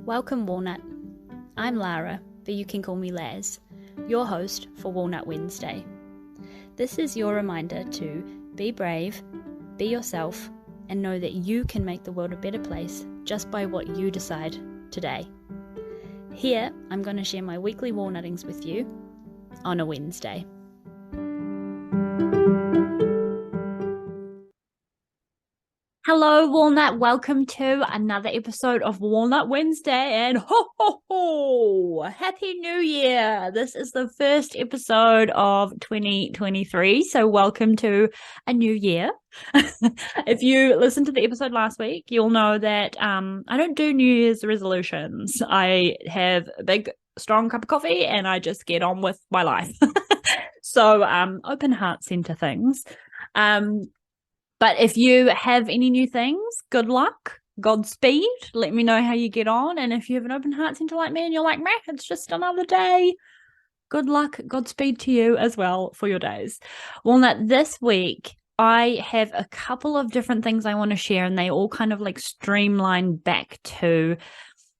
Welcome, Walnut. I'm Lara, but you can call me Laz, your host for Walnut Wednesday. This is your reminder to be brave, be yourself, and know that you can make the world a better place just by what you decide today. Here, I'm going to share my weekly walnuttings with you on a Wednesday. Hello, Walnut. Welcome to another episode of Walnut Wednesday, and ho ho ho! Happy New Year! This is the first episode of 2023, so welcome to a new year. If you listened to the episode last week, you'll know that I don't do New Year's resolutions. I have a big, strong cup of coffee, and I just get on with my life. So open hearts into things. But if you have any new things, good luck, Godspeed. Let me know how you get on. And if you have an open heart center like me and you're like, meh, it's just another day, good luck, Godspeed to you as well for your days. Walnut, this week, I have a couple of different things I want to share, and they all kind of like streamline back to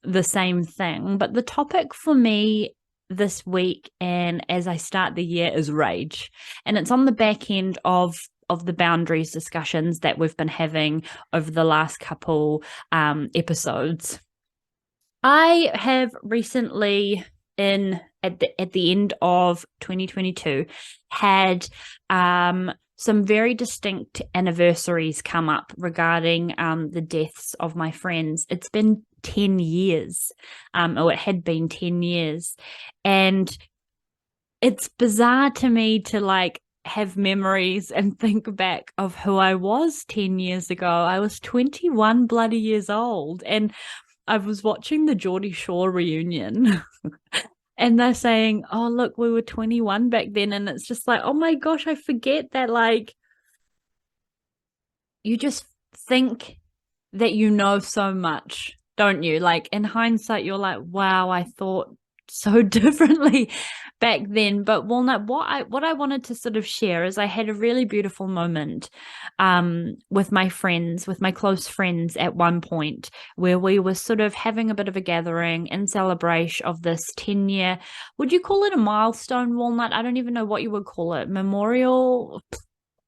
the same thing. But the topic for me this week and as I start the year is rage. And it's on the back end of the boundaries discussions that we've been having over the last couple episodes. I have recently, at the end of 2022, had some very distinct anniversaries come up regarding the deaths of my friends. It's been 10 years, or it had been 10 years. And it's bizarre to me to like have memories and think back of who I was 10 years ago. I was 21 bloody years old, and I was watching the Geordie Shore reunion and they're saying, oh, look, we were 21 back then. And it's just like, oh my gosh, I forget that, like, you just think that you know so much, don't you? Like, in hindsight, you're like, wow, I thought so differently back then. But Walnut, what I wanted to sort of share is I had a really beautiful moment with my friends, with my close friends at one point, where we were sort of having a bit of a gathering in celebration of this 10-year, would you call it a milestone, Walnut? I don't even know what you would call it. Memorial?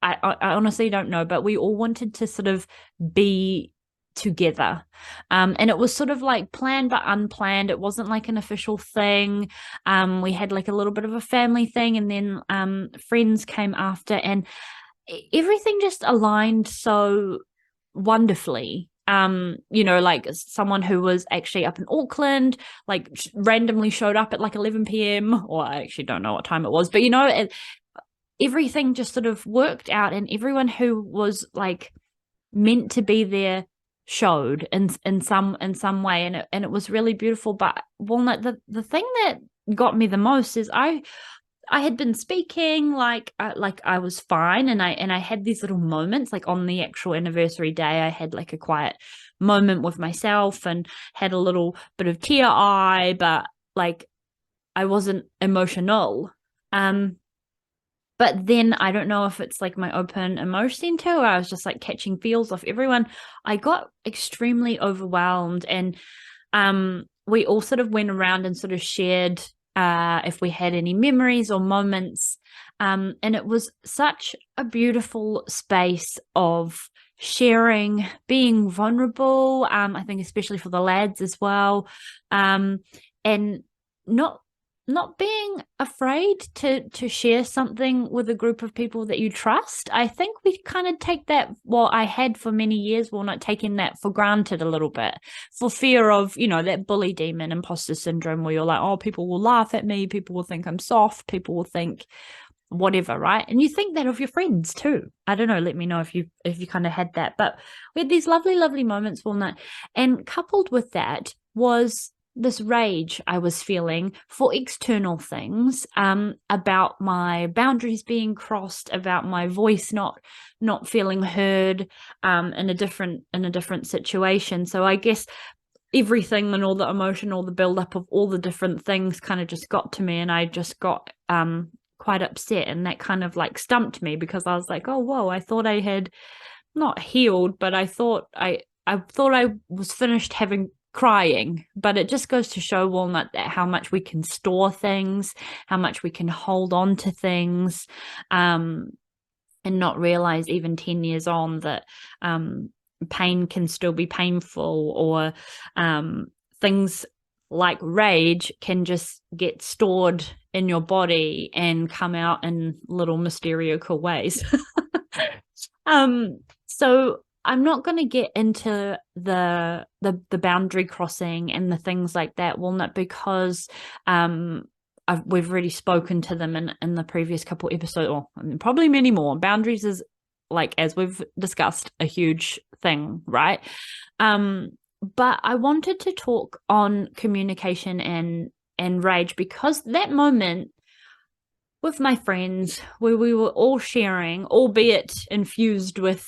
I honestly don't know, but we all wanted to sort of be together, and it was sort of like planned but unplanned. It wasn't like an official thing. We had like a little bit of a family thing, and then friends came after, and everything just aligned so wonderfully. Like someone who was actually up in Auckland, like randomly showed up at like 11 p.m. or I actually don't know what time it was, but everything just sort of worked out, and everyone who was like meant to be there showed in some way, and it was really beautiful. But Walnut, the thing that got me the most is I had been speaking like I was fine, and I had these little moments, like on the actual anniversary day I had like a quiet moment with myself and had a little bit of tear eye, but like I wasn't emotional. But then I don't know if it's like my open emotion center, or I was just like catching feels off everyone. I got extremely overwhelmed, and we all sort of went around and sort of shared if we had any memories or moments. And it was such a beautiful space of sharing, being vulnerable, I think especially for the lads as well, and not being afraid to share something with a group of people that you trust. I think we kind of take that, well, I had for many years, well, not taking that for granted a little bit, for fear of, that bully demon, imposter syndrome, where you're like, oh, people will laugh at me, people will think I'm soft, people will think whatever, right? And you think that of your friends too. I don't know, let me know if you kind of had that. But we had these lovely moments, Walnut, and coupled with that was this rage I was feeling for external things, about my boundaries being crossed, about my voice not feeling heard, in a different situation. So I guess everything and all the emotion, all the buildup of all the different things kind of just got to me, and I just got quite upset, and that kind of like stumped me, because I was like, oh whoa, I thought I had not healed, but I thought I was finished having crying, but it just goes to show, Walnut, that how much we can store things, how much we can hold on to things, and not realize even 10 years on that pain can still be painful, or things like rage can just get stored in your body and come out in little mysterious ways. So I'm not going to get into the boundary crossing and the things like that, Walnut, because we've already spoken to them in the previous couple episodes, or probably many more. Boundaries is, like, as we've discussed, a huge thing, right? But I wanted to talk on communication and rage, because that moment with my friends where we were all sharing, albeit infused with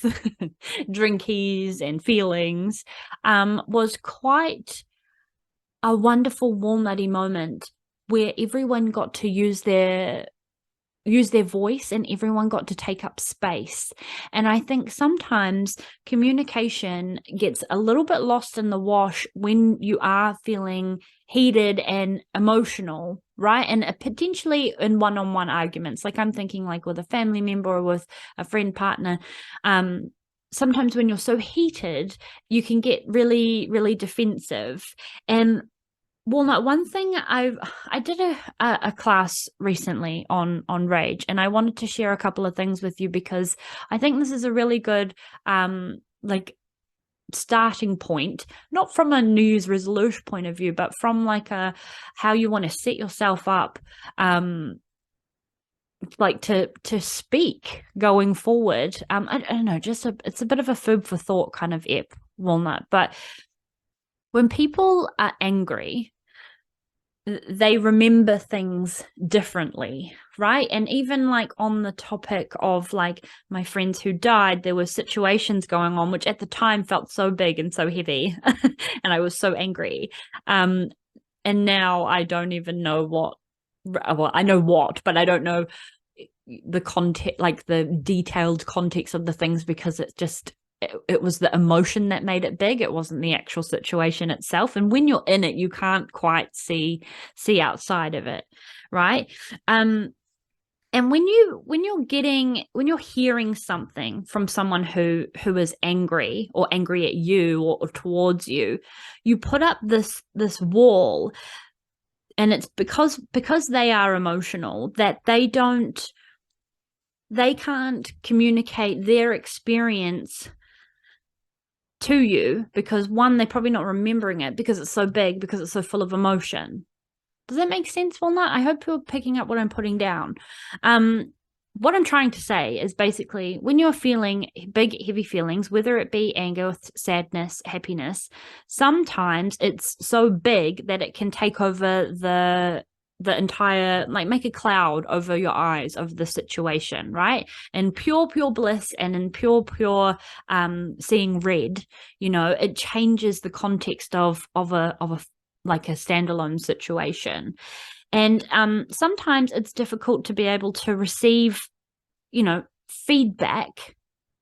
drinkies and feelings, was quite a wonderful walnutty moment where everyone got to use their voice and everyone got to take up space. And I think sometimes communication gets a little bit lost in the wash when you are feeling heated and emotional, right? And potentially in one-on-one arguments, like I'm thinking like with a family member or with a friend partner. Sometimes when you're so heated, you can get really, really defensive. And Walnut, one thing I did a class recently on rage, and I wanted to share a couple of things with you, because I think this is a really good like starting point, not from a New Year's resolution point of view, but from like a how you want to set yourself up like to speak going forward. I don't know, just it's a bit of a food for thought kind of ep, Walnut. But when people are angry, they remember things differently, right? And even like on the topic of like my friends who died, there were situations going on which at the time felt so big and so heavy and I was so angry. And now I don't even know what, well, I know what, but I don't know the context, like the detailed context of the things, because it's just it was the emotion that made it big. It wasn't the actual situation itself. And when you're in it, you can't quite see outside of it, right? And when you're hearing something from someone who is angry or angry at you or towards you, you put up this wall, and it's because they are emotional that they can't communicate their experience to you, because one, they're probably not remembering it because it's so big, because it's so full of emotion. Does that make sense, Walnut? I hope you're picking up what I'm putting down. What I'm trying to say is basically when you're feeling big, heavy feelings, whether it be anger, sadness, happiness, sometimes it's so big that it can take over the entire, like make a cloud over your eyes of the situation, right? And pure bliss and in pure seeing red, it changes the context of a like a standalone situation. And sometimes it's difficult to be able to receive feedback.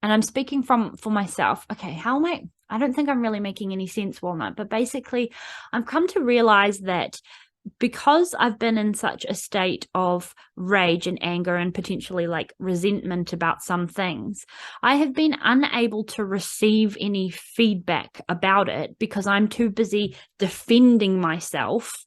And I'm speaking for myself. Okay, how am I don't think I'm really making any sense, Walnut, but basically I've come to realize that because I've been in such a state of rage and anger and potentially like resentment about some things, I have been unable to receive any feedback about it because I'm too busy defending myself.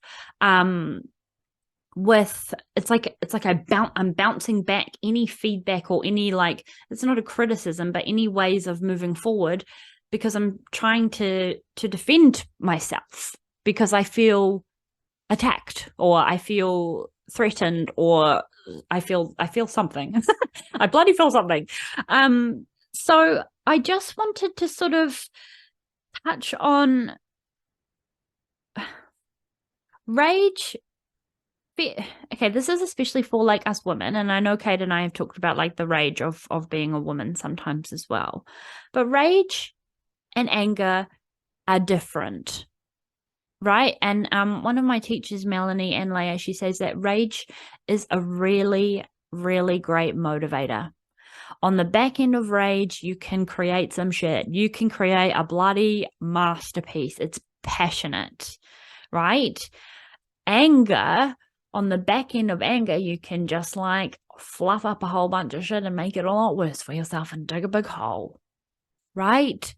With it's like I'm bouncing back any feedback or any, like, it's not a criticism, but any ways of moving forward, because I'm trying to defend myself because I feel attacked or I feel threatened or I feel something. I bloody feel something. So I just wanted to sort of touch on rage. Okay, this is especially for like us women, and I know Kate and I have talked about like the rage of being a woman sometimes as well, but rage and anger are different. Right. And one of my teachers, Melanie and Leia, she says that rage is a really, really great motivator. On the back end of rage, you can create some shit. You can create a bloody masterpiece. It's passionate, right? Anger, on the back end of anger, you can just like fluff up a whole bunch of shit and make it a lot worse for yourself and dig a big hole, right?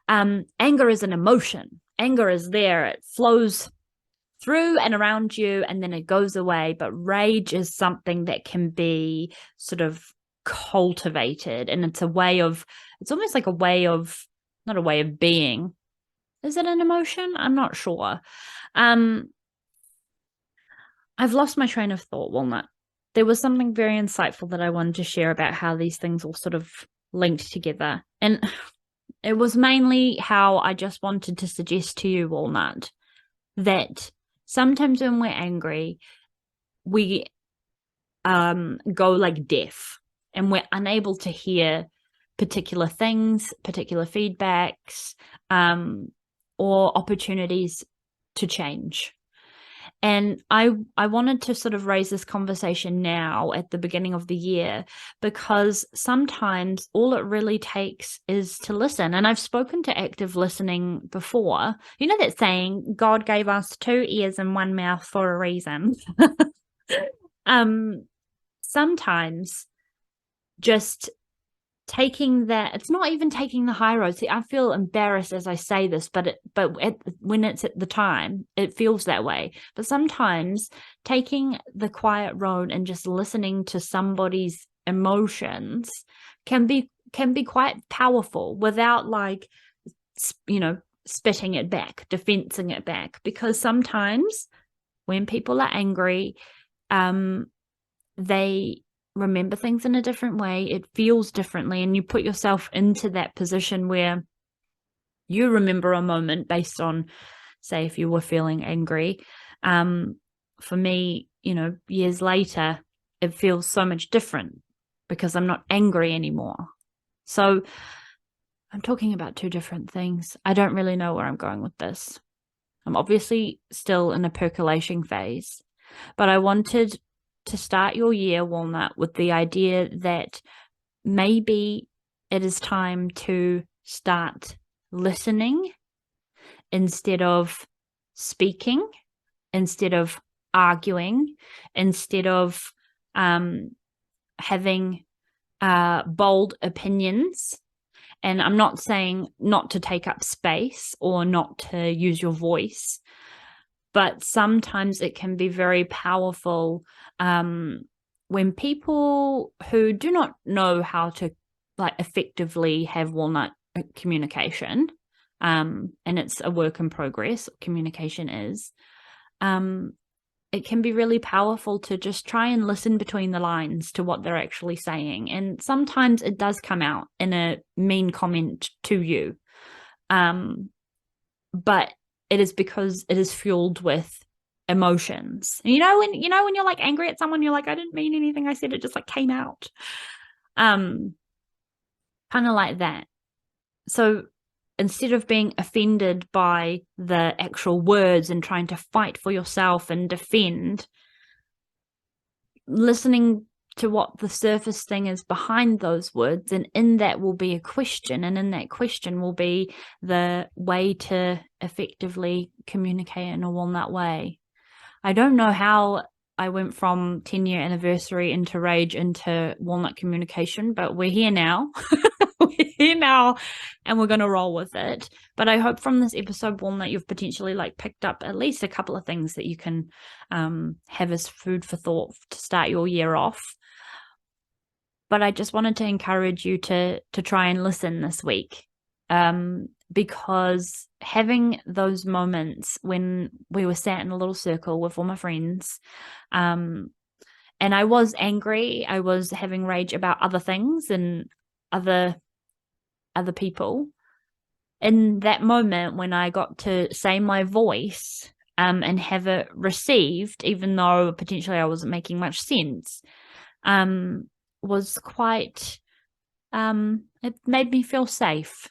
Anger is an emotion. Anger is there. It flows through and around you and then it goes away. But rage is something that can be sort of cultivated, and it's almost like a way of, not a way of being. Is it an emotion? I'm not sure. I've lost my train of thought, Walnut. There was something very insightful that I wanted to share about how these things all sort of linked together. And it was mainly how I just wanted to suggest to you, Walnut, that sometimes when we're angry, we go like deaf and we're unable to hear particular things, particular feedbacks, or opportunities to change. And I wanted to sort of raise this conversation now at the beginning of the year, because sometimes all it really takes is to listen. And I've spoken to active listening before. You know that saying, God gave us 2 ears and 1 mouth for a reason. Sometimes just taking that, it's not even taking the high road. See, I feel embarrassed as I say this, when it's at the time, it feels that way. But sometimes taking the quiet road and just listening to somebody's emotions can be quite powerful without, like, spitting it back, defensing it back. Because sometimes when people are angry, they remember things in a different way. It feels differently, and you put yourself into that position where you remember a moment based on, say, if you were feeling angry. For me, years later, it feels so much different because I'm not angry anymore. So I'm talking about 2 different things. I don't really know where I'm going with this. I'm obviously still in a percolation phase, but I wanted to start your year, Walnut, with the idea that maybe it is time to start listening instead of speaking, instead of arguing, instead of having bold opinions. And I'm not saying not to take up space or not to use your voice, but sometimes it can be very powerful when people who do not know how to, like, effectively have walnut communication, and it's a work in progress, communication is, it can be really powerful to just try and listen between the lines to what they're actually saying. And sometimes it does come out in a mean comment to you, but it is because it is fueled with emotions. And when you're like angry at someone, you're like, I didn't mean anything I said, it just like came out. Kind of like that. So instead of being offended by the actual words and trying to fight for yourself and defend, listening to what the surface thing is behind those words, and in that will be a question, and in that question will be the way to effectively communicate in a walnut way. I don't know how I went from 10-year anniversary into rage into walnut communication, but we're here now. We're here now, and we're going to roll with it. But I hope from this episode, Walnut, you've potentially like picked up at least a couple of things that you can have as food for thought to start your year off. But I just wanted to encourage you to try and listen this week, because having those moments when we were sat in a little circle with all my friends, and I was angry, I was having rage about other things and other people. In that moment when I got to say my voice and have it received, even though potentially I wasn't making much sense, was quite, it made me feel safe.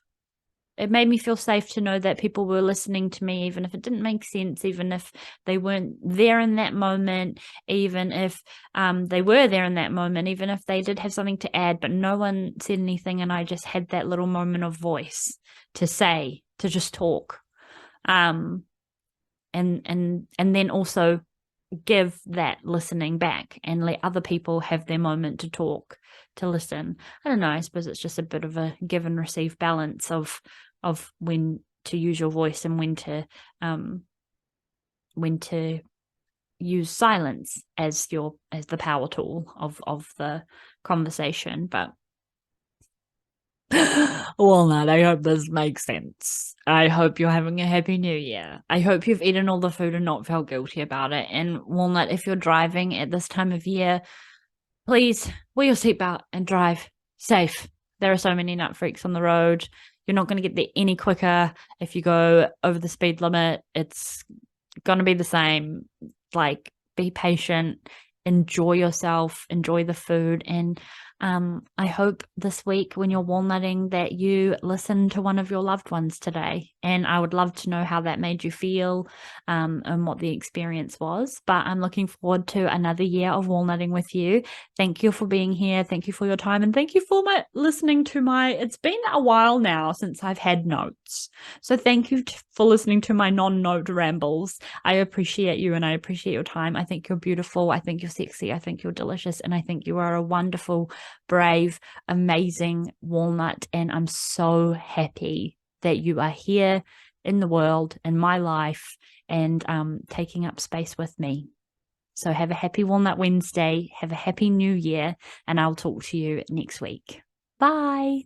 It made me feel safe to know that people were listening to me, even if it didn't make sense, even if they weren't there in that moment, even if they were there in that moment, even if they did have something to add, but no one said anything, and I just had that little moment of voice to say, to just talk. And then also give that listening back and let other people have their moment to talk, to listen. I don't know, I suppose it's just a bit of a give and receive balance of when to use your voice and when to use silence as the power tool of the conversation. But Walnut, I hope this makes sense. I hope you're having a happy new year. I hope you've eaten all the food and not felt guilty about it. And Walnut, if you're driving at this time of year, please wear your seatbelt and drive safe. There are so many nut freaks on the road. You're not going to get there any quicker if you go over the speed limit. It's going to be the same. Like, be patient, enjoy yourself, enjoy the food. And I hope this week when you're walnutting that you listen to one of your loved ones today. And I would love to know how that made you feel, and what the experience was. But I'm looking forward to another year of walnutting with you. Thank you for being here. Thank you for your time. And thank you for listening to it's been a while now since I've had notes. So thank you for listening to my non-note rambles. I appreciate you and I appreciate your time. I think you're beautiful. I think you're sexy. I think you're delicious. And I think you are a wonderful, brave, amazing walnut. And I'm so happy that you are here in the world, in my life, and taking up space with me. So have a happy Walnut Wednesday. Have a happy new year. And I'll talk to you next week. Bye.